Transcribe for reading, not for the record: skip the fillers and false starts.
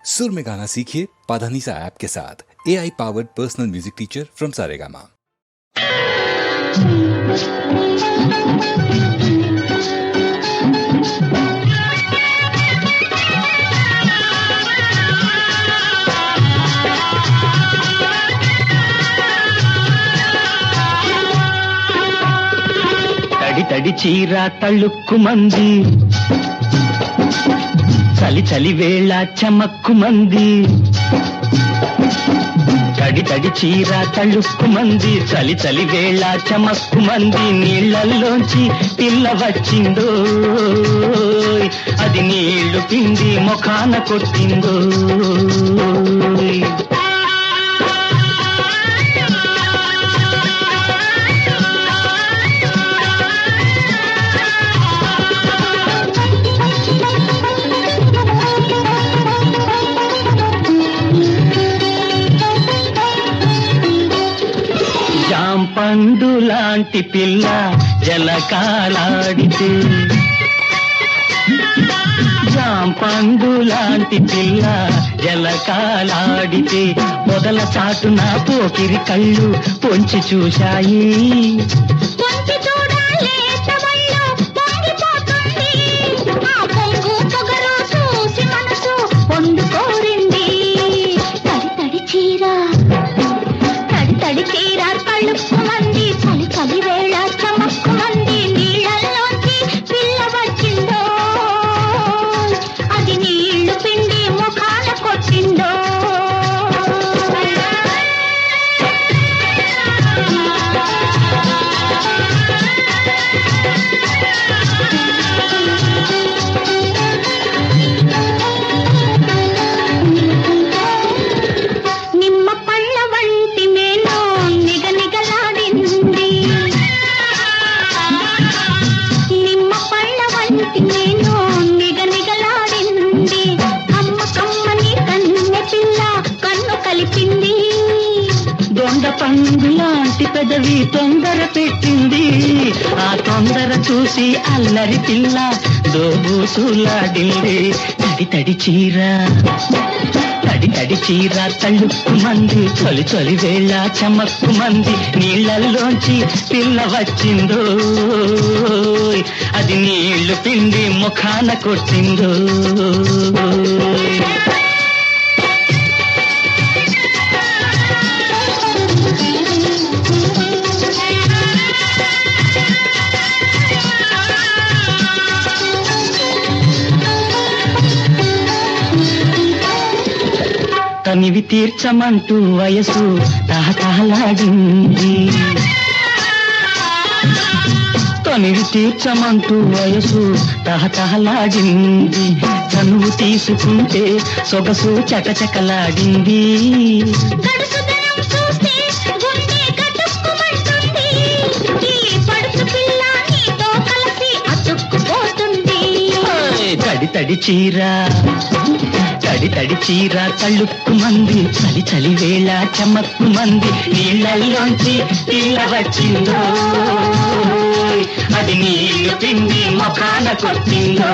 सुर में गाना सीखिए पाधानीसा ऐप के साथ। AI powered personal music teacher from Saregama. తడి తడి చీర తళుక్కుమంది, చలి చలి వేళ చమక్కుమంది. తడి తడి చీర తళుక్కుమంది, చలి చలి వేళ చమక్కుమంది. నీళ్ళల్లోంచి పిల్ల వచ్చిందో, అది నీళ్లు పిండి ముఖాన కొట్టిందో. పండు లాంటి పిల్ల జలకాలాడితే, జాంపండు లాంటి పిల్ల జలకాలాడితే, మొదల చాటున పోకిరి కళ్ళు పొంచి చూశాయి. తళుక్కుమంది, చలి చలి వేళ చమక్కుమంది. నీళ్ళల్లోంచి పిల్ల వచ్చిందో, అది నీళ్లు పిండి ముఖాన కొట్టిందో. నిమ్మ పళ్ళ వంటి మేలో పండు లాంటి పెదవి తొందర పెట్టింది. ఆ తొందర చూసి అల్లరి పిల్ల దోబూసులాడింది. తడి తడి చీర తడి తడి చీర తళుక్కుమంది, చలి చలి వేళ చమక్కుమంది. నీళ్ళల్లోంచి పిల్ల వచ్చిందో, అది నీళ్లు పిండి ముఖాన కొట్టిందో. తనివి తీర్చమంటూ వయసు తహతహలాడింది, తనివి తీర్చమంటూ వయసు తహతహలాడింది. చనువు తీసుకుంటే సొగసు చకచకలాడింది. తడి తడి చీర తడి తడి చీర తళుక్కుమంది, చలి చలి వేళ చమక్కుమంది. నీళ్ళల్లోంచి పిల్ల వచ్చిందో, అది నీళ్లు పిండి ముఖాన కొట్టిందో.